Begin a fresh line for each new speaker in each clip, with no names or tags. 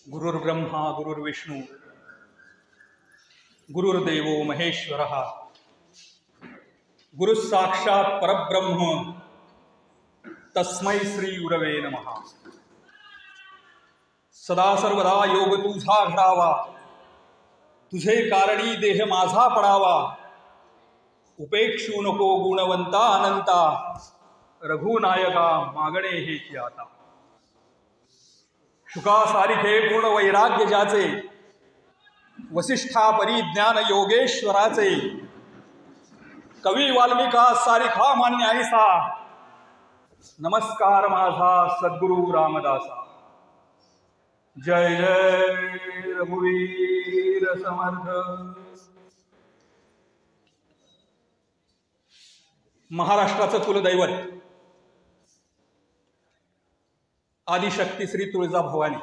गुरुर्ब्रह्मा गुरुर्विष्णू गुरुर्देवो महेश्वरः गुरुस्साक्षात् परब्रह्म तस्मै श्री गुरवे नमः। सदा सर्वदा योग तुझा घडावा, तुझे कारणी देह माझा पडावा। उपेक्षू नको गुणवंता अनंता, रघुनायका मागणे हेची आता। शुकासारिखे पूर्ण वैराग्य ज्याचे, वसिष्ठा परिज्ञान योगेश्वराचे। कवी वाल्मिका सारिखा मान्य ऐसा, नमस्कार माझा सद्गुरु रामदासा। जय जय रघुवीर समर्थ। महाराष्ट्राचं कुलदैवत आदिशक्ती श्री तुळजाभवानी,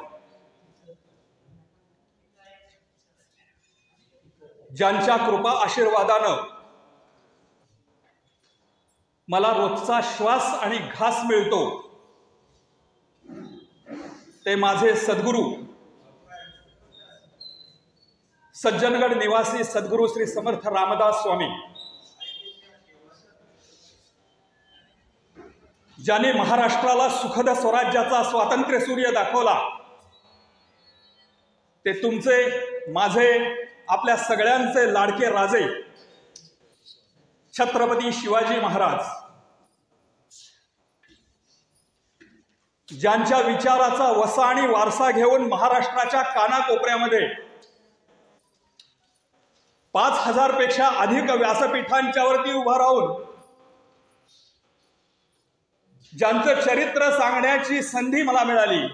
ज्यांच्या कृपा आशीर्वादानं मला रोजचा श्वास आणि घास मिळतो, ते माझे सद्गुरू सज्जनगड निवासी सद्गुरू श्री समर्थ रामदास स्वामी, ज्याने महाराष्ट्राला सुखद स्वराज्याचा स्वातंत्र्य सूर्य दाखवला। ते तुमचे माझे आपल्या सगळ्यांचे लाडके राजे छत्रपती शिवाजी महाराज, ज्यांच्या विचाराचा वसा आणि वारसा घेऊन महाराष्ट्राच्या कानाकोपऱ्यामध्ये 5000 पेक्षा अधिक व्यासपीठांच्यावरती उभा राहून ज्यांचं चरित्र सांगण्याची संधी मला मिळाली,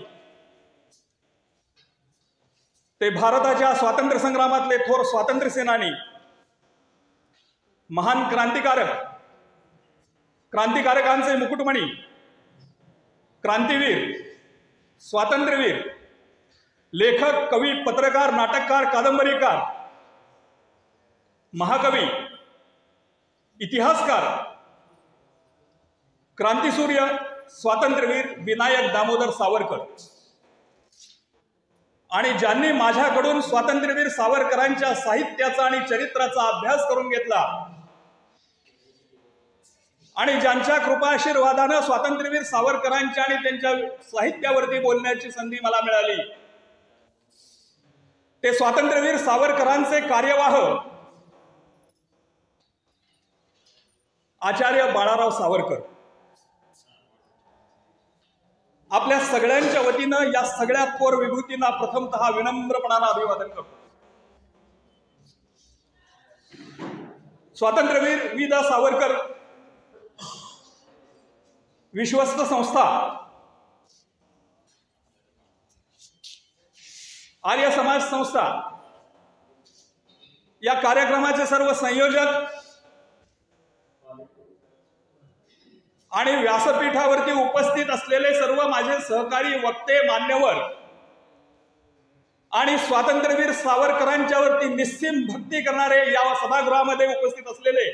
ते भारताच्या स्वातंत्र्य संग्रामातले थोर स्वातंत्र्य सेनानी, महान क्रांतिकारकांचे मुकुटमणी, क्रांतीवीर, स्वातंत्र्यवीर, लेखक, कवी, पत्रकार, नाटककार, कादंबरीकार, महाकवी, इतिहासकार, क्रांतीसूर्य, स्वातंत्र्यवीर विनायक दामोदर सावरकर। आणि ज्यांनी माझ्याकडून स्वातंत्र्यवीर सावरकरांच्या साहित्याचा आणि चरित्राचा अभ्यास करून घेतला आणि ज्यांच्या कृपा आशीर्वादानं स्वातंत्र्यवीर सावरकरांच्या आणि त्यांच्या साहित्यावरती बोलण्याची संधी मला मिळाली, ते स्वातंत्र्यवीर सावरकरांचे कार्यवाह आचार्य बाळाराव सावरकर। आपल्या सगळ्यांच्या वतीनं या सगळ्या थोर विभूतींना प्रथमतः विनम्रपणानं अभिवादन करतो। स्वातंत्र्यवीर वि. दा. सावरकर विश्वस्त संस्था, आर्य समाज संस्था या कार्यक्रमाचे सर्व संयोजक आणि व्यासपीठावरती उपस्थित असलेले सर्व माझे सहकारी, वक्ते, मान्यवर आणि स्वातंत्र्यवीर सावरकरांच्यावरती निस्सीम भक्ती करणारे या सभागृहामध्ये उपस्थित असलेले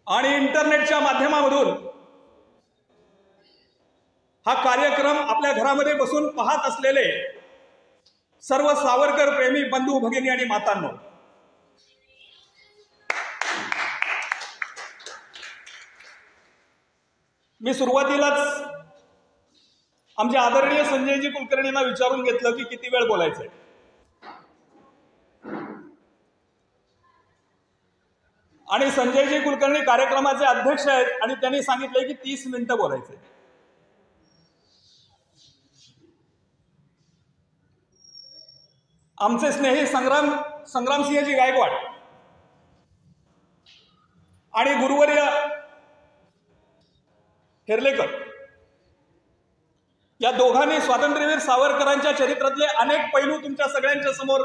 आणि इंटरनेटच्या माध्यमामधून हा कार्यक्रम आपल्या घरामध्ये बसून पाहत असलेले सर्व सावरकर प्रेमी बंधू, भगिनी आणि मातांनो, मी सुरुवातीलाच आमचे आदरणीय संजयजी कुलकर्णींना विचारून घेतलं की किती वेळ बोलायचंय, आणि संजयजी कुलकर्णी कार्यक्रमाचे अध्यक्ष आहेत आणि त्यांनी सांगितले की 30 मिनिटं बोलायचे। आमचे स्नेही संग्रामसिंहजी गायकवाड आणि गुरुवर्य हेर्लेकर या दोघांनी स्वातंत्र्यवीर सावरकरांच्या चरित्रातले अनेक पैलू तुमच्या सगळ्यांच्या समोर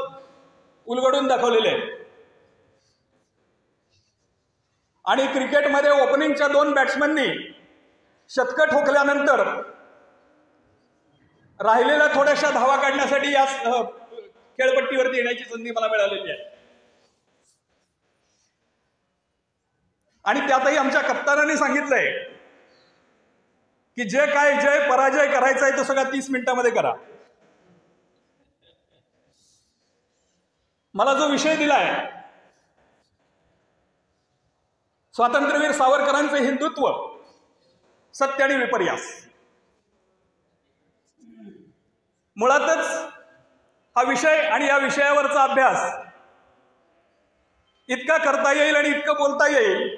उलगडून दाखवलेले आहेत। आणि क्रिकेटमध्ये ओपनिंगच्या 2 बॅट्समननी शतकं ठोकल्यानंतर राहिलेल्या थोड्याशा धावा काढण्यासाठी या खेळपट्टीवरती येण्याची संधी मला मिळालेली आहे। आणि त्यातही आमच्या कप्तानाने सांगितलंय की जे काय जय पराजय करायचा आहे तो सगळा 30 मिनिटांमध्ये करा. मला जो विषय दिलाय स्वातंत्र्यवीर सावरकरांचे हिंदुत्व, सत्य आणि विपर्यास, मुळातच हा विषय आणि या विषयावरचा अभ्यास इतका करता येईल आणि इतकं बोलता येईल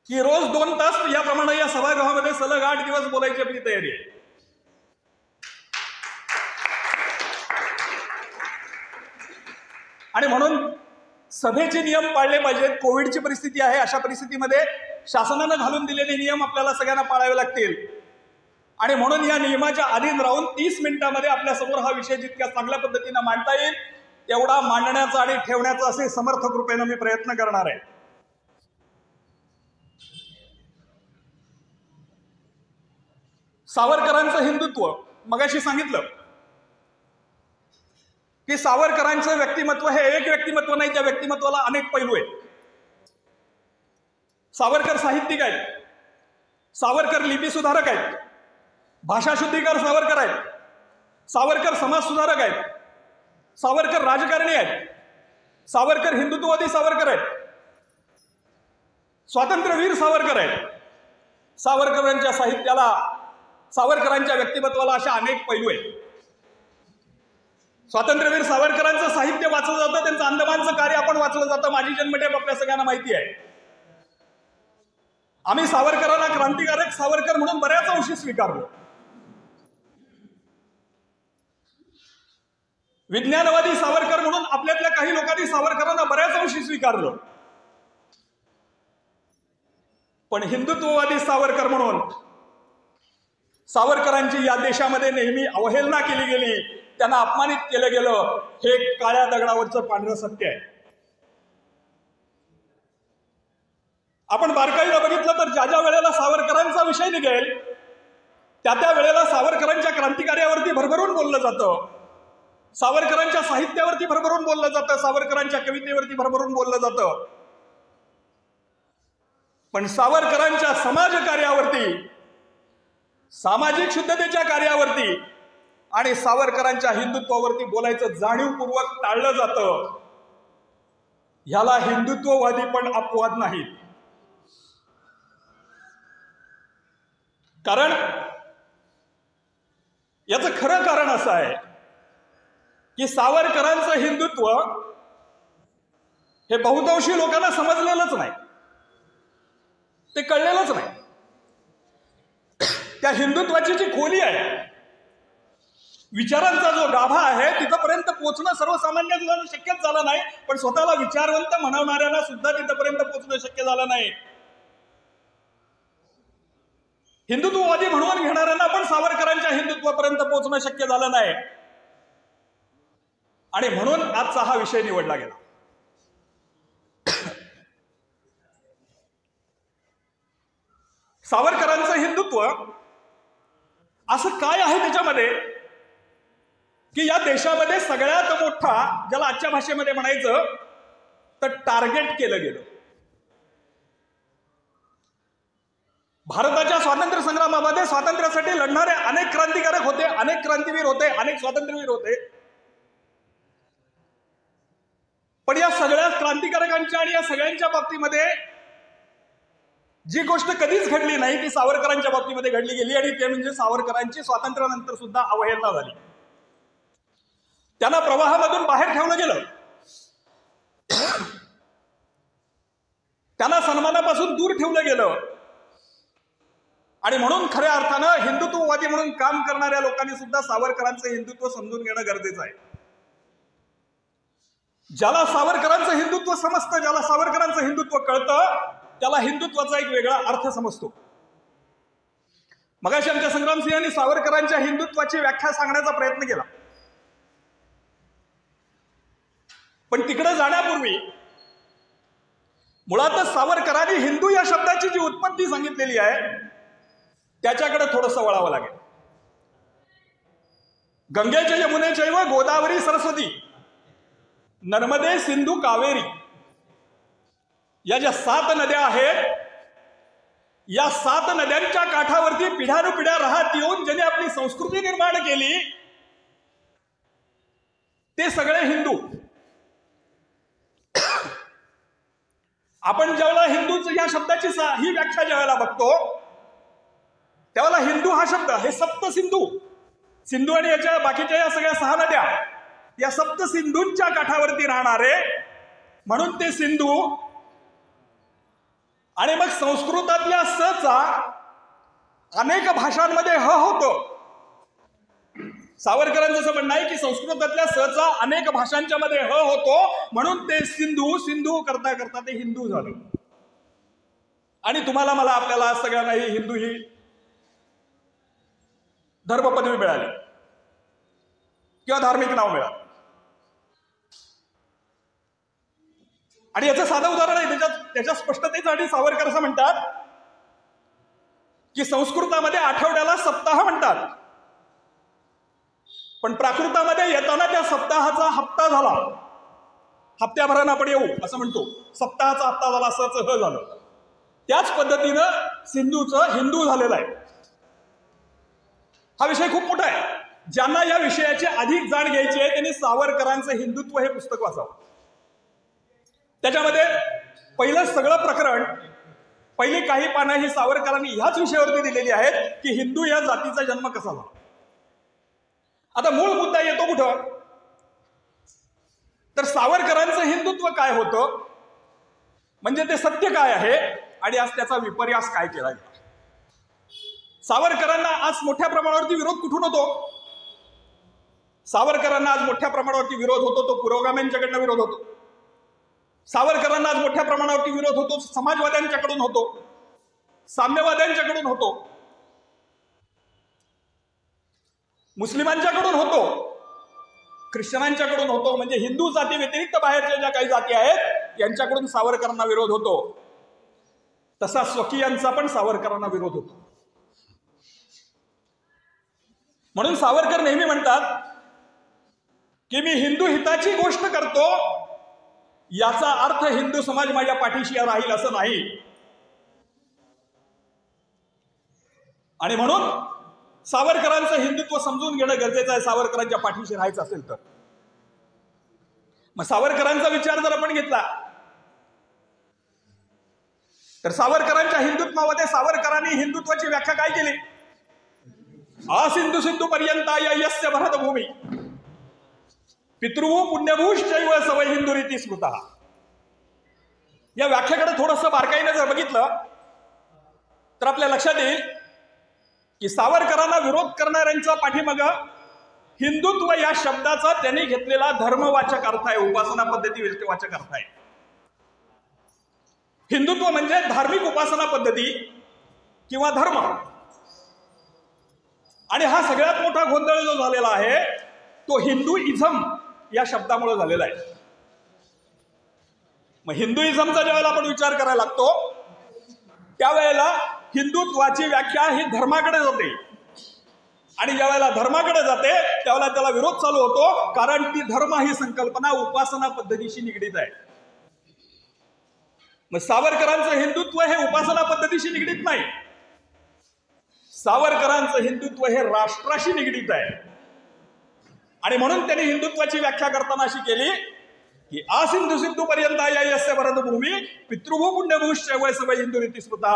की रोज 2 तास याप्रमाणे या सभागृहामध्ये सलग 8 दिवस बोलायची आपली तयारी आहे. आणि म्हणून सभेचे नियम पाळले पाहिजेत. कोविडची परिस्थिती आहे, अशा परिस्थितीमध्ये शासनानं घालून दिलेले नियम आपल्याला सगळ्यांना पाळावे लागतील. आणि म्हणून या नियमाच्या अधीन राहून 30 मिनिटांमध्ये आपल्यासमोर हा विषय जितक्या चांगल्या पद्धतीनं मांडता येईल तेवढा मांडण्याचा आणि ठेवण्याचा असे समर्थ कृपेनं मी प्रयत्न करणार आहे. सावरकरांचं हिंदुत्व, मगाशी सांगितलं की सावरकरांचं व्यक्तिमत्व हे एक व्यक्तिमत्व नाही, त्या व्यक्तिमत्वाला अनेक पैलू आहेत. सावरकर साहित्यिक आहेत, सावरकर लिपी सुधारक आहेत, भाषाशुद्धीकर सावरकर आहेत, सावरकर समाज सुधारक आहेत, सावरकर राजकारणी आहेत, सावरकर हिंदुत्ववादी सावरकर आहेत, स्वातंत्र्यवीर सावरकर आहेत. सावरकरांच्या साहित्याला, सावरकरांच्या व्यक्तिमत्वाला अशा अनेक पैलू आहेत. स्वातंत्र्यवीर सावरकरांचं साहित्य वाचलं जातं, त्यांचं अंदमानचं कार्य आपण वाचलं जातं. माझी जन्मठेप आपल्या सगळ्यांना माहिती आहे. आम्ही सावरकरांना क्रांतिकारक सावरकर म्हणून बऱ्याच अंशी स्वीकारलो. विज्ञानवादी सावरकर म्हणून आपल्यातल्या काही लोकांनी सावरकरांना बऱ्याच अंशी स्वीकारलं. पण हिंदुत्ववादी सावरकर म्हणून सावरकरांची या देशामध्ये नेहमी अवहेलना केली गेली, त्यांना अपमानित केलं गेलं. हे काळ्या दगडावरचं पांढरं सत्य आहे. आपण बारकाईला बघितलं तर ज्या ज्या वेळेला सावरकरांचा विषय निघेल त्या त्या वेळेला सावरकरांच्या क्रांतिकार्यावरती भरभरून बोललं जातं, सावरकरांच्या साहित्यावरती भरभरून बोललं जातं, सावरकरांच्या कवितेवरती भरभरून बोललं जातं. पण सावरकरांच्या समाजकार्यावरती, सामाजिक शुद्धतेच्या कार्यावरती आणि सावरकरांच्या हिंदुत्वावरती बोलायचं जाणीवपूर्वक टाळलं जातं. ह्याला हिंदुत्ववादी पण अपवाद नाहीत. कारण याचं खरं कारण असं आहे की सावरकरांचं हिंदुत्व हे बहुतांशी लोकांना समजलेलंच नाही, ते कळलेलंच नाही. त्या हिंदुत्वाची जी खोली आहे, विचारांचा जो गाभा आहे, तिथपर्यंत पोहोचणं सर्वसामान्य शक्यच झालं नाही. पण स्वतःला विचारवंत म्हणवणाऱ्यांना सुद्धा तिथपर्यंत पोहोचणं शक्य झालं नाही. हिंदुत्ववादी म्हणून घेणाऱ्यांना पण सावरकरांच्या हिंदुत्वापर्यंत पोहोचणं शक्य झालं नाही. आणि म्हणून आजचा हा विषय निवडला गेला. सावरकरांचं हिंदुत्व असं काय आहे त्याच्यामध्ये की या देशामध्ये सगळ्यात मोठा, ज्याला आजच्या भाषेमध्ये म्हणायचं तर टार्गेट केलं गेलं. भारताच्या स्वातंत्र्य संग्रामामध्ये स्वातंत्र्यासाठी लढणारे अनेक क्रांतिकारक होते, अनेक क्रांतीवीर होते, अनेक स्वातंत्र्यवीर होते. पण या सगळ्या क्रांतिकारकांच्या आणि या सगळ्यांच्या बाबतीमध्ये जी गोष्ट कधीच घडली नाही ती सावरकरांच्या बाबतीमध्ये घडली गेली. आणि ते म्हणजे सावरकरांची स्वातंत्र्यानंतर सुद्धा अवहेलना झाली. त्यांना प्रवाहामधून बाहेर ठेवलं गेलं, त्यांना सन्मानापासून दूर ठेवलं गेलं. आणि म्हणून खऱ्या अर्थानं हिंदुत्ववादी म्हणून काम करणाऱ्या लोकांनी सुद्धा सावरकरांचं हिंदुत्व समजून घेणं गरजेचं आहे. ज्याला सावरकरांचं हिंदुत्व समजतं, ज्याला सावरकरांचं हिंदुत्व कळतं, त्याला हिंदुत्वाचा एक वेगळा अर्थ समजतो. मगाशी आमच्या संग्रामसिंहांनी सावरकरांच्या हिंदुत्वाची व्याख्या सांगण्याचा प्रयत्न केला. पण तिकडे जाण्यापूर्वी मुळातच सावरकरांनी हिंदू या शब्दाची जी उत्पत्ती सांगितलेली आहे त्याच्याकडे थोडंसं वळावं लागेल. गंगेच्या यमुनेचैव गोदावरी सरस्वती नर्मदे सिंधू कावेरी या ज्या 7 नद्या आहेत, या 7 नद्यांच्या काठावरती पिढ्यानुपिढ्या राहत येऊन ज्यांनी आपली संस्कृती निर्माण केली ते सगळे हिंदू. आपण ज्यावेळेला हिंदूच या शब्दाची ही व्याख्या ज्यावेळेला बघतो त्यावेळेला हिंदू हा शब्द हे सप्त सिंधू, सिंधू आणि याच्या बाकीच्या या सगळ्या 6 नद्या, या सप्त सिंधूंच्या काठावरती राहणारे म्हणून ते सिंधू. आणि मग संस्कृतातल्या सचा अनेक भाषांमध्ये ह होतो. सावरकरांचं असं म्हणणं आहे की संस्कृतातल्या सचा अनेक भाषांच्या मध्ये ह होतो म्हणून ते सिंधू सिंधू करता करता ते हिंदू झालं. आणि तुम्हाला मला आपल्याला सगळ्यांना ही हिंदू ही धर्म पदवी मिळाली किंवा धार्मिक नाव मिळालं. आणि याचं साधं उदाहरण आहे. त्याच्या स्पष्टतेसाठी सावरकर असं म्हणतात की संस्कृतामध्ये आठवड्याला सप्ताह म्हणतात, पण प्राकृतामध्ये येताना त्या सप्ताहाचा हप्ता झाला. हप्त्याभरानं आपण येऊ असं म्हणतो. सप्ताहाचा हप्ता झाला, सच ह झालं. त्याच पद्धतीनं सिंधूचं हिंदू झालेलं आहे. हा विषय खूप मोठा आहे. ज्यांना या विषयाची अधिक जाण घ्यायची आहे त्यांनी सावरकरांचं हिंदुत्व हे पुस्तक वाचावं. त्याच्यामध्ये पहिलं सगळं प्रकरण, पहिली काही पानं ही सावरकरांनी ह्याच विषयावरती दिलेली आहेत की हिंदू या जातीचा जन्म कसा झाला. आता मूळ मुद्दा येतो कुठं, तर सावरकरांचं हिंदुत्व काय होतं, म्हणजे ते सत्य काय आहे आणि आज त्याचा विपर्यास काय केला गेला. सावरकरांना आज मोठ्या प्रमाणावरती विरोध कुठून होतो? सावरकरांना आज मोठ्या प्रमाणावरती विरोध होतो तो पुरोगाम्यांच्याकडनं विरोध होतो. सावरकरांना आज मोठ्या प्रमाणावरती विरोध होतो समाजवाद्यांच्याकडून होतो, साम्यवाद्यांच्याकडून होतो, मुस्लिमांच्याकडून होतो, ख्रिश्चनांच्याकडून होतो. म्हणजे हिंदू जाती व्यतिरिक्त बाहेरच्या ज्या काही जाती आहेत यांच्याकडून सावरकरांना विरोध होतो. तसा स्वकीयांचा पण सावरकरांना विरोध होतो. म्हणून सावरकर नेहमी म्हणतात की मी हिंदू हिताची गोष्ट करतो, याचा अर्थ हिंदू समाज माझ्या पाठीशी राहील असं नाही. आणि म्हणून सावरकरांचं हिंदुत्व समजून घेणं गरजेचं आहे सावरकरांच्या पाठीशी राहायचं असेल तर. मग सावरकरांचा विचार जर आपण घेतला तर सावरकरांच्या हिंदुत्वामध्ये सावरकरांनी हिंदुत्वाची व्याख्या काय केली? असिंधू सिंधू पर्यंताय यस्य भरतभूमी पितृभू पुण्यभूश्चैव सवय हिंदू रीती स्मृता. या व्याख्याकडे थोडंसं बारकाईने जर बघितलं तर आपल्या लक्षात येईल की सावरकरांना विरोध करणाऱ्यांच्या पाठीमागं हिंदुत्व या शब्दाचा त्यांनी घेतलेला धर्मवाचक अर्थ आहे, उपासना पद्धती वाचक अर्थ आहे. हिंदुत्व म्हणजे धार्मिक उपासना पद्धती किंवा धर्म. आणि हा सगळ्यात मोठा गोंधळ जो झालेला आहे तो हिंदुइझम या शब्दामुळे झालेला आहे. मग हिंदुइझमचा ज्यावेळेला आपण विचार करायला लागतो त्यावेळेला हिंदुत्वाची व्याख्या ही धर्माकडे जाते. आणि ज्यावेळेला धर्माकडे जाते त्यावेळेला त्याला विरोध चालू होतो, कारण ती धर्म ही संकल्पना उपासना पद्धतीशी निगडीत आहे. मग सावरकरांचं हिंदुत्व हे उपासना पद्धतीशी निगडीत नाही. सावरकरांचं हिंदुत्व हे राष्ट्राशी निगडीत आहे. आणि म्हणून त्यांनी हिंदुत्वाची व्याख्या करताना अशी केली की असिंधू सिंधू पर्यंताय यस्य भरतभूमी पितृभू पुण्यभूश्चैव सवय हिंदू रीती स्मृता.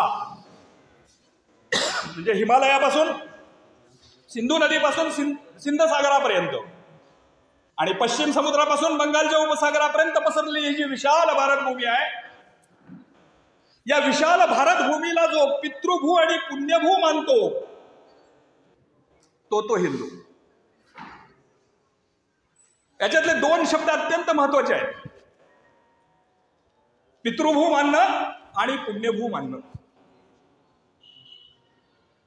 म्हणजे हिमालयापासून सिंधू नदीपासून सिंध सागरापर्यंत आणि पश्चिम समुद्रापासून बंगालच्या उपसागरापर्यंत पसरलेली ही जी विशाल भारतभूमी आहे, या विशाल भारतभूमीला जो पितृभू आणि पुण्यभू मानतो तो हिंदू. याच्यातले 2 शब्द अत्यंत महत्वाचे आहेत, पितृभू मानणं आणि पुण्यभू मानणं.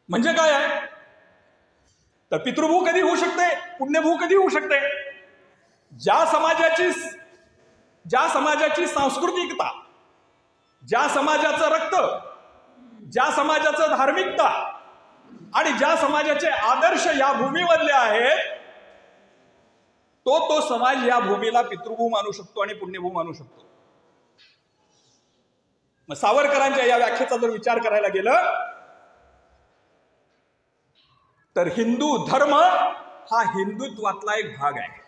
म्हणजे काय आहे तर पितृभू कधी होऊ शकते, पुण्यभू कधी होऊ शकते? ज्या समाजाची सांस्कृतिकता, ज्या समाजाचं रक्त, ज्या समाजाचं धार्मिकता आणि ज्या समाजाचे आदर्श या भूमीमधले आहेत तो समाज या भूमीला पितृभू मानू शकतो आणि पुण्यभू मानू शकतो. मग सावरकरांच्या या व्याख्येचा जर विचार करायला गेलं तर हिंदू धर्म हा हिंदुत्वातला एक भाग आहे.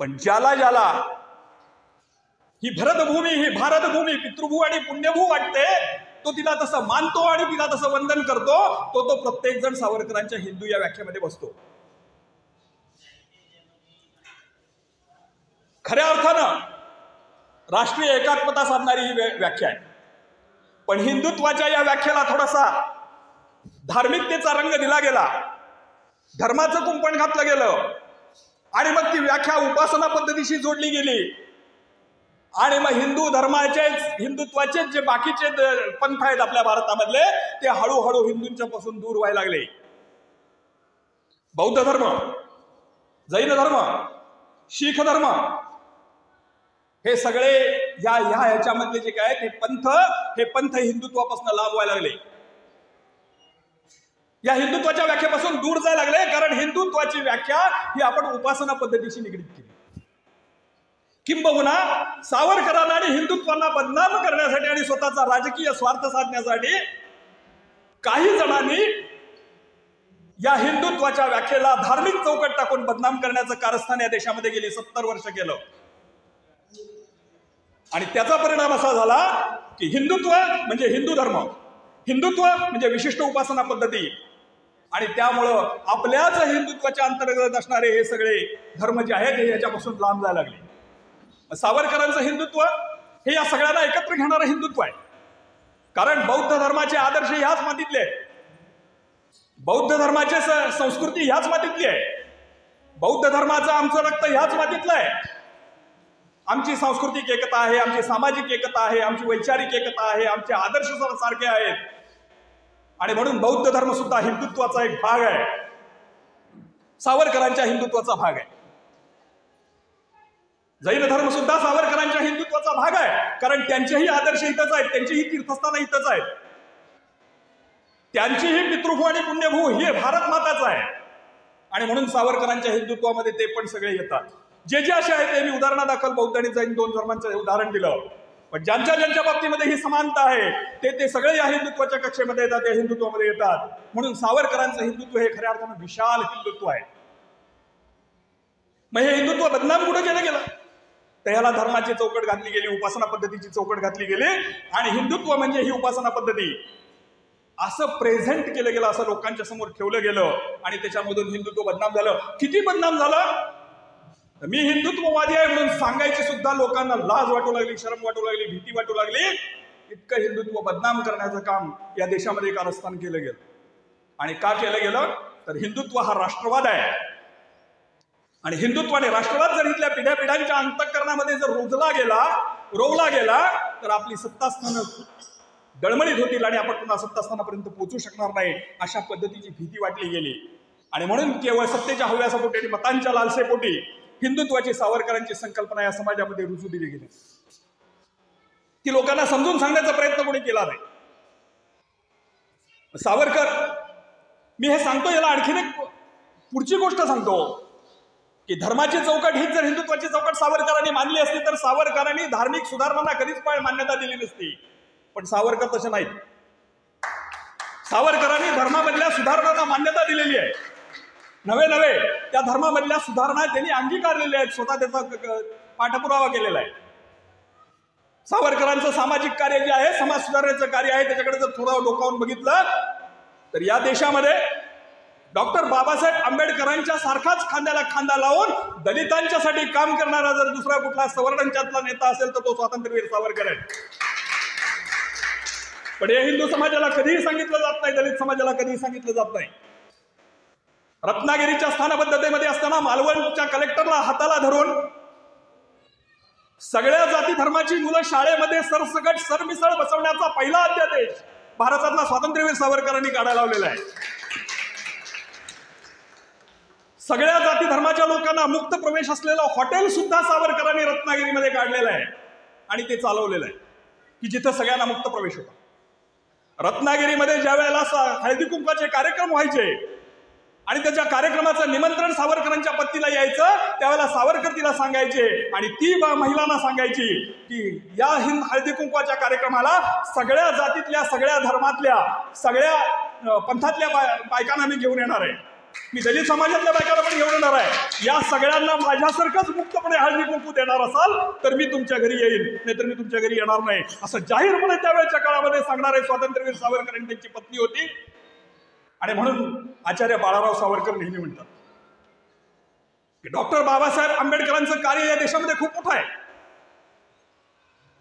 पण ज्याला ज्याला ही भरतभूमी, ही भारतभूमी पितृभू आणि पुण्यभू वाटते, तो तिला तसं मानतो आणि तिला तसं वंदन करतो, तो प्रत्येक जण सावरकरांच्या हिंदू या व्याख्येमध्ये बसतो. खऱ्या अर्थानं राष्ट्रीय एकात्मता साधणारी ही व्याख्या आहे. पण हिंदुत्वाच्या या व्याख्येला थोडासा धार्मिकतेचा रंग दिला गेला, धर्माचं कुंपण घातलं गेलं आणि मग ती व्याख्या उपासना पद्धतीशी जोडली गेली आणि मग हिंदू धर्माचे, हिंदुत्वाचे जे बाकीचे पंथ आहेत आपल्या भारतामधले, ते हळूहळू हिंदूंच्या पासून दूर व्हायला लागले. बौद्ध धर्म, जैन धर्म, शीख धर्म, हे सगळे ह्याच्यामधले जे काय ते पंथ हिंदुत्वापासून लांब व्हायला लागले, या हिंदुत्वाच्या व्याख्येपासून दूर जायला लागले. कारण हिंदुत्वाची व्याख्या ही आपण उपासना पद्धतीशी निगडीत केली. किंबहुना सावरकरांना आणि हिंदुत्वाला बदनाम करण्यासाठी आणि स्वतःचा राजकीय स्वार्थ साधण्यासाठी काही जणांनी या हिंदुत्वाच्या व्याख्येला धार्मिक चौकट टाकून बदनाम करण्याचं कारस्थान या देशामध्ये गेली 70 वर्ष केलं. आणि त्याचा परिणाम असा झाला की हिंदुत्व म्हणजे हिंदू धर्म, हिंदुत्व म्हणजे विशिष्ट उपासना पद्धती, आणि त्यामुळं आपल्याच हिंदुत्वाच्या अंतर्गत असणारे हे सगळे धर्म जे आहेत हे याच्यापासून लांब जायला लागले. सावरकरांचं हिंदुत्व हे या सगळ्यांना एकत्र घेणारं हिंदुत्व आहे. कारण बौद्ध धर्माचे आदर्श ह्याच मातीतले आहेत, बौद्ध धर्माचे संस्कृती ह्याच मातीतली आहे, बौद्ध धर्माचं आमचं रक्त ह्याच मातीतलं आहे. आमची सांस्कृतिक एकता आहे, आमची सामाजिक एकता आहे, आमची वैचारिक एकता आहे, आमचे आदर्श सारखे आहेत. आणि म्हणून बौद्ध धर्म सुद्धा हिंदुत्वाचा एक भाग आहे, सावरकरांच्या हिंदुत्वाचा भाग आहे. जैन धर्म सुद्धा सावरकरांच्या हिंदुत्वाचा भाग आहे. कारण त्यांचेही आदर्श इथंच आहेत, त्यांचीही तीर्थस्थानं इथंच आहेत, त्यांचीही पितृभू आणि पुण्यभू हे भारत माताच आहे. आणि म्हणून सावरकरांच्या हिंदुत्वामध्ये ते पण सगळे येतात. जे जे असे आहेत ते मी उदाहरणादाखल बौद्ध आणि जैन दोन धर्मांचं उदाहरण दिलं. पण ज्यांच्या बाबतीमध्ये ही समानता आहे ते सगळे या हिंदुत्वाच्या कक्षेमध्ये येतात, या हिंदुत्वामध्ये येतात. म्हणून सावरकरांचं हिंदुत्व हे खऱ्या अर्थानं विशाल हिंदुत्व आहे. मग हे हिंदुत्व बदनाम कुठे केलं गेलं तर ह्याला धर्माची चौकट घातली गेली, उपासना पद्धतीची चौकट घातली गेली आणि हिंदुत्व म्हणजे ही उपासना पद्धती असं प्रेझेंट केलं गेलं, असं लोकांच्या समोर ठेवलं गेलं आणि त्याच्यामधून हिंदुत्व बदनाम झालं. किती बदनाम झालं? मी हिंदुत्ववादी आहे म्हणून सांगायची सुद्धा लोकांना लाज वाटू लागली, शरम वाटू लागली, भीती वाटू लागली. इतकं हिंदुत्व बदनाम करण्याचं काम या देशामध्ये कारस्थान केलं गेलं. आणि का केलं गेलं तर हिंदुत्व हा राष्ट्रवाद आहे आणि हिंदुत्व आणि राष्ट्रवाद जर इथल्या पिढ्यापिढ्यांच्या अंतःकरणामध्ये जर रोवला गेला तर आपली सत्तास्थानं डळमळीत होतील आणि आपण पुन्हा सत्तास्थानापर्यंत पोहोचू शकणार नाही, अशा पद्धतीची भीती वाटली गेली. आणि म्हणून केवळ सत्तेच्या हव्यासापोटी आणि मतांच्या लालसेपोटी हिंदुत्वाची सावरकरांची संकल्पना या समाजामध्ये रुजू दिली गेली. ती लोकांना समजून सांगण्याचा प्रयत्न कोणी केला नाही. सावरकर, मी हे सांगतो याला आणखीन एक पुढची गोष्ट सांगतो की धर्माची चौकट हीच जर हिंदुत्वाची चौकट सावरकरांनी मानली असती तर सावरकरांनी धार्मिक सुधारणांना कधीच मान्यता दिली नसती. पण सावरकर तसे नाहीत. सावरकरांनी धर्मामधल्या सुधारणांना मान्यता दिलेली आहे. नवे त्या धर्मामधल्या सुधारणा त्यांनी अंगीकारलेल्या आहेत, स्वतः त्याचा पाठपुरावा केलेला आहे. सावरकरांचं सामाजिक कार्य जे आहे, समाज सुधारण्याचं कार्य आहे, त्याच्याकडे जर थोडं डोकावून बघितलं तर या देशामध्ये डॉक्टर बाबासाहेब आंबेडकरांच्या सारखाच खांद्याला खांदा लावून दलितांच्यासाठी काम करणारा जर दुसरा कुठला सवर्णांच्यातला नेता असेल तर तो स्वातंत्र्यवीर सावरकर आहे. पण या हिंदू समाजाला कधीही सांगितलं जात नाही, दलित समाजाला कधीही सांगितलं जात नाही. रत्नागिरीच्या स्थानबद्धतेमध्ये असताना मालवणच्या कलेक्टरला हाताला धरून सगळ्या जाती धर्माची मुलं शाळेमध्ये सरसकट सरमिसळ बसवण्याचा पहिला अध्यादेश भारतातला स्वातंत्र्यवीर सावरकरांनी काढायला लावलेला आहे. सगळ्या जाती धर्माच्या लोकांना मुक्त प्रवेश असलेलं हॉटेल सुद्धा सावरकरांनी रत्नागिरीमध्ये काढलेलं आहे आणि ते चालवलेलं आहे की जिथं सगळ्यांना मुक्त प्रवेश होता. रत्नागिरीमध्ये ज्या वेळेला हळदी कुंकाचे कार्यक्रम व्हायचे आणि त्याच्या कार्यक्रमाचं निमंत्रण सावरकरांच्या पत्नीला यायचं, त्यावेळेला सावरकर तिला सांगायचे आणि ती महिलांना सांगायची की या हिंद हळदी कुंकवाच्या कार्यक्रमाला सगळ्या जातीतल्या, सगळ्या धर्मातल्या, सगळ्या पंथातल्या बायकांना मी घेऊन येणार आहे, मी दलित समाजातल्या बायकांना पण घेऊन येणार आहे, या सगळ्यांना माझ्यासारखंच मुक्तपणे हळदी कुंकू देणार असाल तर मी तुमच्या घरी येईल, नाहीतर मी तुमच्या घरी येणार नाही, असं जाहीरपणे त्यावेळेच्या काळामध्ये सांगणारे स्वातंत्र्यवीर सावरकर आणि त्यांची पत्नी होती. आणि म्हणून आचार्य बाळाराव सावरकर नेहमी म्हणतात की डॉक्टर बाबासाहेब आंबेडकरांचं कार्य या देशामध्ये खूप मोठं आहे,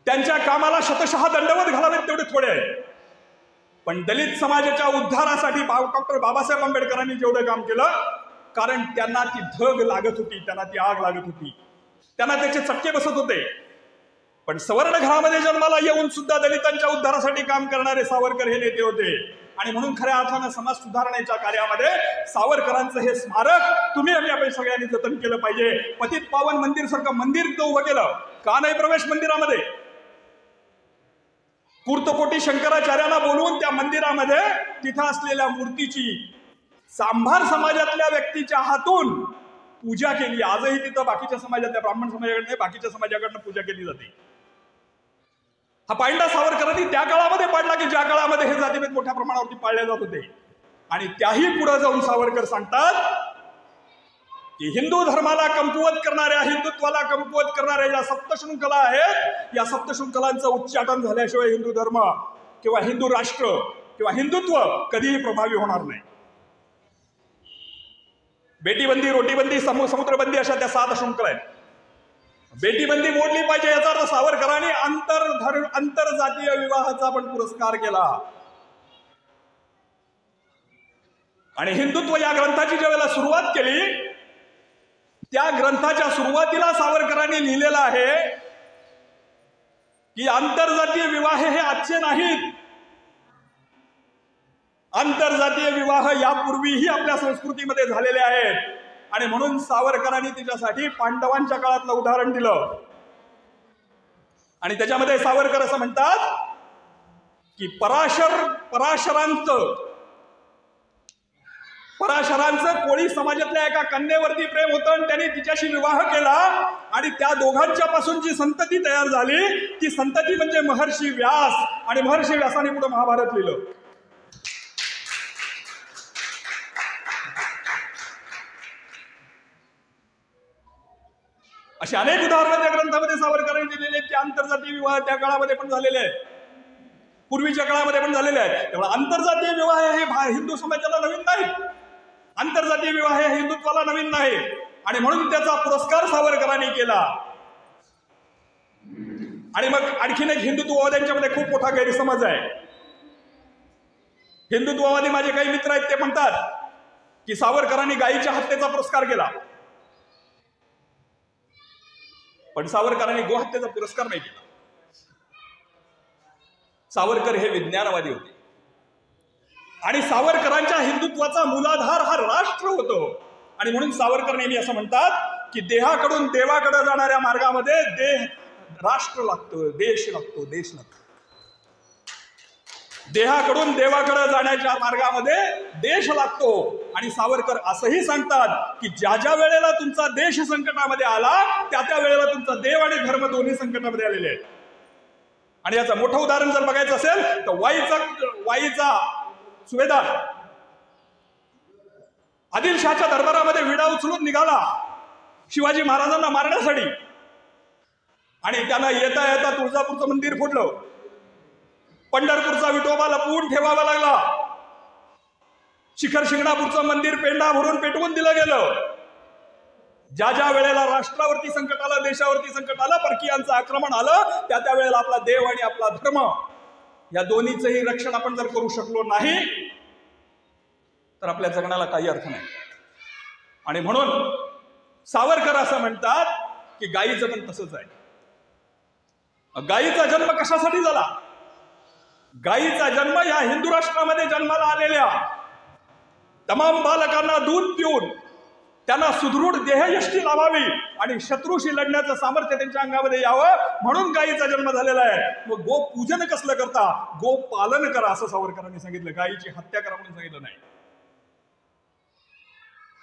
त्यांच्या कामाला शतशः दंडवत घालावेत तेवढे थोडे आहे, पण दलित समाजाच्या उद्धारासाठी डॉक्टर बाबासाहेब आंबेडकरांनी जेवढं काम केलं, कारण त्यांना ती धग लागत होती, त्यांना ती आग लागत होती, त्यांना त्याचे चटके बसत होते, पण सवर्ण घरामध्ये जन्माला येऊन सुद्धा दलितांच्या उद्धारासाठी काम करणारे सावरकर हे नेते होते. आणि म्हणून खऱ्या अर्थानं समाज सुधारण्याच्या कार्यामध्ये सावरकरांचं हे स्मारक तुम्ही आम्ही सगळ्यांनी जतन केलं पाहिजे. पतित पावन मंदिर सारखं मंदिर तो उभं केलं का नाही प्रवेश मंदिरामध्ये? कुर्तकोटी शंकराचार्यांना बोलवून त्या मंदिरामध्ये तिथं असलेल्या मूर्तीची सांभार समाजातल्या व्यक्तीच्या हातून पूजा केली. आजही तिथं बाकीच्या समाजातल्या, ब्राह्मण समाजाकडनं बाकीच्या समाजाकडनं पूजा केली जाते. हा पायंडा सावरकरांनी त्या काळामध्ये पाडला की ज्या काळामध्ये हे जातीभेद मोठ्या प्रमाणावरती पाळले जात होते. आणि त्याही पुढे जाऊन सावरकर सांगतात की हिंदू धर्माला कमकुवत करणाऱ्या, हिंदुत्वाला कमकुवत करणाऱ्या ज्या सप्तशृंखला आहेत, या सप्तशृंखलांचं उच्चाटन झाल्याशिवाय हिंदू धर्म किंवा हिंदू राष्ट्र किंवा हिंदुत्व कधीही प्रभावी होणार नाही. बेटीबंदी, रोटीबंदी, समुद्रबंदी अशा त्या 7 शृंखला आहेत. बेटीबंदी मोडली पाहिजे याचा अर्थ सावरकरांनी आंतरजातीय विवाहाचा पण पुरस्कार केला. आणि हिंदुत्व या ग्रंथाची ज्या वेळेला सुरुवात केली, त्या ग्रंथाच्या सुरुवातीला सावरकरांनी लिहिलेलं आहे की आंतरजातीय विवाह हे आजचे नाहीत, आंतरजातीय विवाह यापूर्वीही आपल्या संस्कृतीमध्ये झालेले आहेत. आणि म्हणून सावरकरांनी तिच्यासाठी पांडवांच्या काळातलं उदाहरण दिलं. आणि त्याच्यामध्ये सावरकर असं म्हणतात की पराशरांचं कोळी समाजातल्या एका कन्येवरती प्रेम होतं आणि त्यांनी तिच्याशी विवाह केला आणि त्या दोघांच्या पासून जी संतती तयार झाली, ती संतती म्हणजे महर्षी व्यास. आणि महर्षी व्यासाने पुढे महाभारत लिहिलं. अशी अनेक उदाहरणं त्या ग्रंथामध्ये सावरकरांनी दिलेले आहेत की आंतरजातीय विवाह त्या काळामध्ये पण झालेले आहेत, पूर्वीच्या काळामध्ये पण झालेले आहेत. त्यामुळे आंतरजातीय विवाह हे हिंदू समाजाला नवीन नाही, आंतरजातीय विवाह हे हिंदुत्वाला नवीन नाही. आणि म्हणून त्याचा पुरस्कार सावरकरांनी केला. आणि मग आणखीन एक हिंदुत्ववाद्यांच्यामध्ये खूप मोठा गैरसमज आहे. हिंदुत्ववादी माझे काही मित्र आहेत, ते म्हणतात की सावरकरांनी गायीच्या हत्येचा पुरस्कार केला, पण सावरकरांनी गोहत्येचा पुरस्कार नाही केला. सावरकर हे विज्ञानवादी होते आणि सावरकरांच्या हिंदुत्वाचा मूलाधार हा राष्ट्र होतो. आणि म्हणून सावरकर नेहमी असं म्हणतात की देहाकडून देवाकडे जाणाऱ्या मार्गामध्ये राष्ट्र लागतं, देश लागतो, देश लागतो. देहाकडून देवाकडे जाण्याच्या मार्गामध्ये देश लागतो. आणि सावरकर असंही सांगतात की ज्या ज्या वेळेला तुमचा देश संकटामध्ये आला, त्या त्या वेळेला तुमचा देव आणि धर्म दोन्ही संकटामध्ये आलेले आहेत. आणि याचं मोठं उदाहरण जर बघायचं असेल तर वाईचा सुभेदार आदिलशहाच्या दरबारामध्ये विडा उचलून निघाला शिवाजी महाराजांना मारण्यासाठी. आणि त्यानं येता येता तुळजापूरचं मंदिर फोडलं, पंढरपूरचा विठोबा लपवून ठेवावा लागला, शिखर शिंगणापूरचं मंदिर पेंडा भरून पेटवून दिलं गेलं. ज्या ज्या वेळेला राष्ट्रावरती संकट आलं, देशावरती संकट आलं, परकीयांचं आक्रमण आलं, त्या त्या वेळेला आपला देव आणि आपला धर्म या दोन्हीचंही रक्षण आपण जर करू शकलो नाही तर आपल्या जगण्याला काही अर्थ नाही. आणि म्हणून सावरकर असं म्हणतात की गायीचं पण तसंच आहे. गायीचा जन्म कशासाठी झाला? गायीचा जन्म या हिंदू राष्ट्रामध्ये जन्माला आलेल्या तमाम बालकांना दूध पिऊन त्यांना सुदृढ देहयष्टी लावावी आणि शत्रूशी लढण्याचं सामर्थ्य त्यांच्या अंगामध्ये यावं म्हणून गायीचा जन्म झालेला आहे. मग गो पूजन कसलं करता? गो पालन करा असं सावरकरांनी सांगितलं, गायीची हत्या करा म्हणून सांगितलं नाही.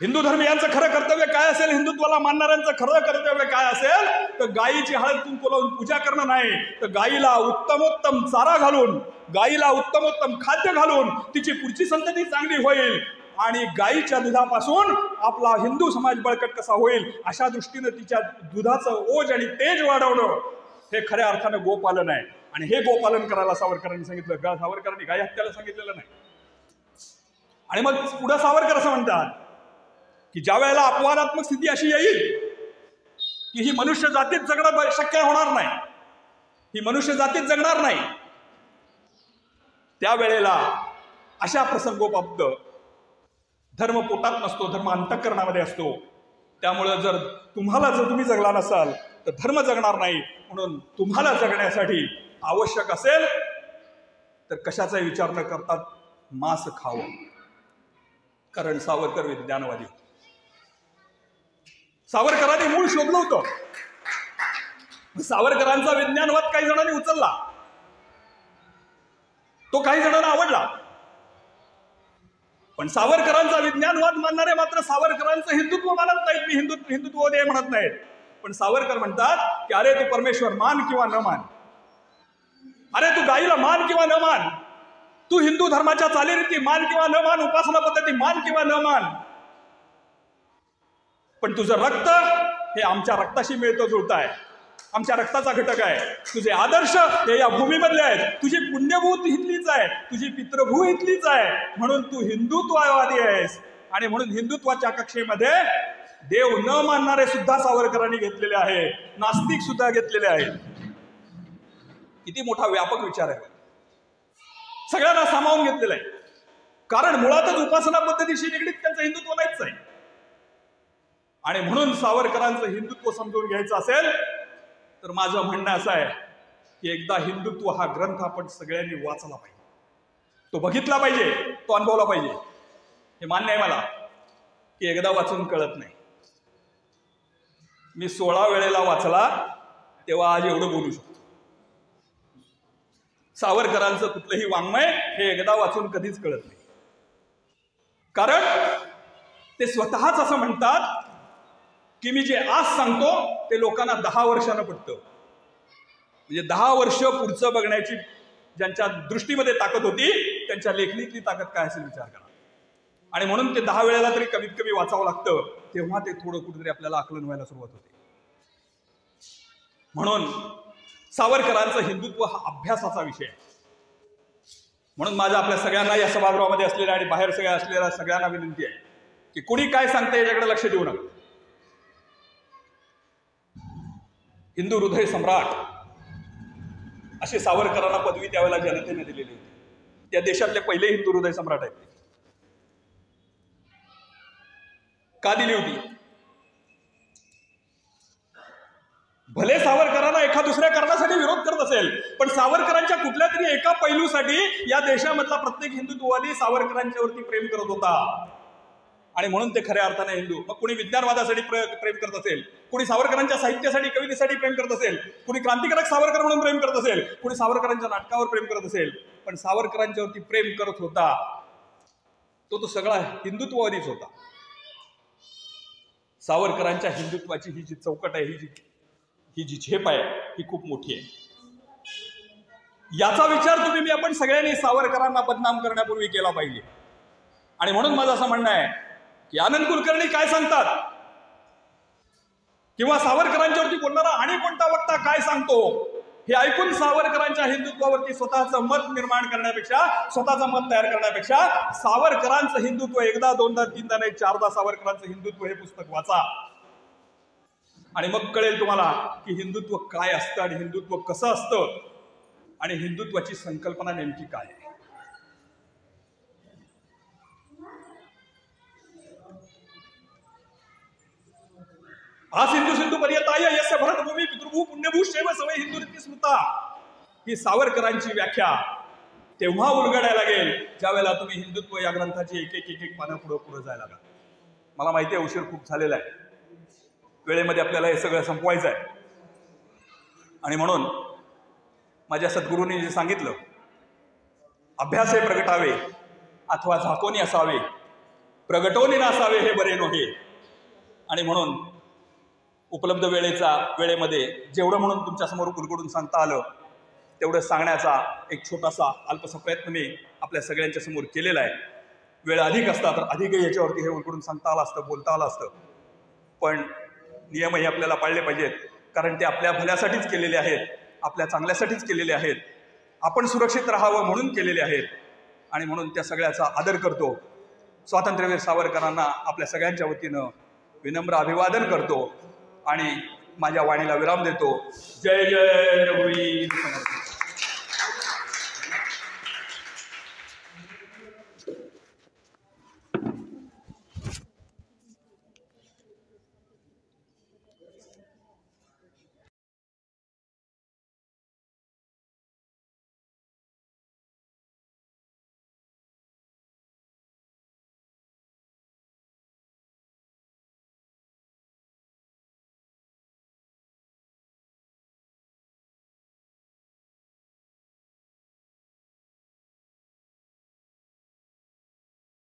हिंदू धर्मीयांचं खरं कर्तव्य काय असेल, हिंदुत्वाला मानणाऱ्यांचं खरं कर्तव्य काय असेल तर गायीची हळद कुंकू लावून पूजा करणं नाही, तर गायीला उत्तमोत्तम चारा घालून, गायीला उत्तमोत्तम खाद्य घालून तिची पुढची संतती चांगली होईल आणि गायीच्या दुधापासून आपला हिंदू समाज बळकट कसा होईल अशा दृष्टीनं तिच्या दुधाचं ओज आणि तेज वाढवणं हे खऱ्या अर्थानं गोपालन आहे. आणि हे गोपालन करायला सावरकरांनी सांगितलं. सावरकरांनी गाय हत्याला सांगितलेलं नाही. आणि मग पुढे सावरकर असं म्हणतात की ज्या वेळेला अपवादात्मक स्थिती अशी येईल की ही मनुष्य जातीत जगणं शक्य होणार नाही, ही मनुष्य जातीत जगणार नाही, त्यावेळेला अशा प्रसंगोपात धर्म पोटात नसतो, धर्म अंतःकरणामध्ये असतो. त्यामुळं जर तुम्ही जगला नसाल तर धर्म जगणार नाही. म्हणून तुम्हाला जगण्यासाठी आवश्यक असेल तर कशाचाही विचार न करता मांस खावं. कारण सावरकर विज्ञानवादी होते. सावरकरांनी मूळ शोधलं होतं. सावरकरांचा विज्ञानवाद काही जणांनी उचलला, तो काही जणांना आवडला. पण सावरकरांचा विज्ञानवाद मानणारे मात्र सावरकरांचं हिंदुत्व मानत नाहीत. मी हिंदुत्ववादी म्हणत नाहीत. पण सावरकर म्हणतात की अरे तू परमेश्वर मान किंवा न मान, अरे तू गायीला मान किंवा न मान, तू हिंदू धर्माच्या चालीरीती मान किंवा न मान, उपासना पद्धती मान किंवा न मान, पण तुझं रक्त हे आमच्या रक्ताशी मिळतं जुळतं आहे, आमच्या रक्ताचा घटक आहे. तुझे आदर्श हे या भूमीमधले आहेत, तुझी पुण्यभूत इथलीच आहे, तुझी पितृभू इथलीच आहे. म्हणून तू हिंदुत्ववादी आहेस. आणि म्हणून हिंदुत्वाच्या कक्षेमध्ये देव न मानणारे सुद्धा सावरकरांनी घेतलेले आहे, नास्तिक सुद्धा घेतलेले आहेत. किती मोठा व्यापक विचार आहे, सगळ्यांना सामावून घेतलेला आहे. कारण मुळातच उपासना पद्धतीशी निगडीत त्यांचं हिंदुत्व नाहीच आहे. आणि म्हणून सावरकरांचं हिंदुत्व समजून घ्यायचं असेल तर माझं म्हणणं असं आहे की एकदा हिंदुत्व हा ग्रंथ आपण सगळ्यांनी वाचला पाहिजे, तो बघितला पाहिजे, तो अनुभवला पाहिजे. हे मान्य आहे मला की एकदा वाचून कळत नाही. मी 16 वेळेला वाचला तेव्हा आज एवढं बोलू शकतो. सावरकरांचं कुठलंही वाङ्मय हे एकदा वाचून कधीच कळत नाही. कारण ते स्वतःच असं म्हणतात की मी जे आज सांगतो ते लोकांना 10 वर्षानं पटतं. म्हणजे 10 वर्ष पुढचं बघण्याची ज्यांच्या दृष्टीमध्ये ताकद होती त्यांच्या लेखणीतली ताकद काय असेल विचार करा. आणि म्हणून ते 10 वेळेला तरी कमीत कमी वाचावं लागतं, तेव्हा ते थोडं कुठेतरी आपल्याला आकलन व्हायला सुरुवात होते. म्हणून सावरकरांचं हिंदुत्व हा अभ्यासाचा विषय आहे. म्हणून माझं आपल्या सगळ्यांना या सभागृहामध्ये असलेल्या आणि बाहेर सगळ्या असलेल्या सगळ्यांना विनंती आहे की कुणी काय सांगतं याच्याकडे लक्ष देऊ नका. हिंदू हृदय सम्राट अशी सावरकरांना पदवी त्यावेळेला जनतेने दिलेली होती. त्या देशातले पहिले हिंदू हृदय सम्राट आहेत. का दिली होती? भले सावरकरांना एका दुसऱ्या कारणासाठी विरोध करत असेल, पण सावरकरांच्या कुठल्या तरी एका पैलूसाठी या देशामधला प्रत्येक हिंदुत्ववादी सावरकरांच्यावरती प्रेम करत होता. आणि म्हणून ते खऱ्या अर्थाने हिंदू. मग कुणी विज्ञानवादासाठी प्रेम करत असेल, कुणी सावरकरांच्या साहित्यासाठी कवितेसाठी प्रेम करत असेल, कुणी क्रांतिकारक सावरकर म्हणून प्रेम करत असेल, कुणी सावरकरांच्या नाटकावर प्रेम करत असेल, पण सावरकरांच्यावरती प्रेम करत होता तो सगळा हिंदुत्ववादीच होता. सावरकरांच्या हिंदुत्वाची ही जी चौकट आहे, ही जी झेप आहे ही खूप मोठी आहे. याचा विचार मी आपण सगळ्यांनी सावरकरांना बदनाम करण्यापूर्वी केला पाहिजे. आणि म्हणून माझं असं म्हणणं आहे की आनंद कुलकर्णी काय सांगतात किंवा सावरकरांच्यावरती बोलणारा आणि कोणता वक्ता काय सांगतो हे ऐकून सावरकरांच्या हिंदुत्वावरती स्वतःचं मत निर्माण करण्यापेक्षा, स्वतःचं मत तयार करण्यापेक्षा सावरकरांचं हिंदुत्व एकदा, दोनदा, तीनदा नाही 4दा सावरकरांचं हिंदुत्व हे पुस्तक वाचा आणि मग कळेल तुम्हाला की हिंदुत्व काय असतं आणि हिंदुत्व कसं असतं आणि हिंदुत्वाची संकल्पना नेमकी काय आहे. आज हिंदू सिंधू पर्यंत यस्य भरतभूमी पितृभू पुण्यभू शैव सवय हिंदू रीती स्मृता ही सावरकरांची व्याख्या तेव्हा उलगडायला लागेल ज्या वेळेला तुम्ही हिंदुत्व या ग्रंथाची एक पानं पुढे जायला लागला. मला माहिती आहे उशीर खूप झालेला आहे, वेळेमध्ये आपल्याला हे सगळं संपवायचं आहे. आणि म्हणून माझ्या सद्गुरूंनी जे सांगितलं, अभ्यास हे प्रगटावे अथवा झाकोनी असावे प्रगटवून नसावे हे बरे नव्हे. आणि म्हणून उपलब्ध वेळेमध्ये जेवढं म्हणून तुमच्यासमोर उलगडून सांगता आलं तेवढं सांगण्याचा एक छोटासा अल्पसा प्रयत्न मी आपल्या सगळ्यांच्या समोर केलेला आहे. वेळ अधिक असता तर अधिकही याच्यावरती हे उलगडून सांगता आलं असतं, बोलता आलं असतं. पण नियमही आपल्याला पाळले पाहिजेत, कारण ते आपल्या भल्यासाठीच केलेले आहेत, आपल्या चांगल्यासाठीच केलेले आहेत, आपण सुरक्षित राहावं म्हणून केलेले आहेत. आणि म्हणून त्या सगळ्याचा आदर करतो. स्वातंत्र्यवीर सावरकरांना आपल्या सगळ्यांच्या वतीनं विनम्र अभिवादन करतो आणि माझ्या वाणीला विराम देतो. जय जय रघुवीर समर्थ.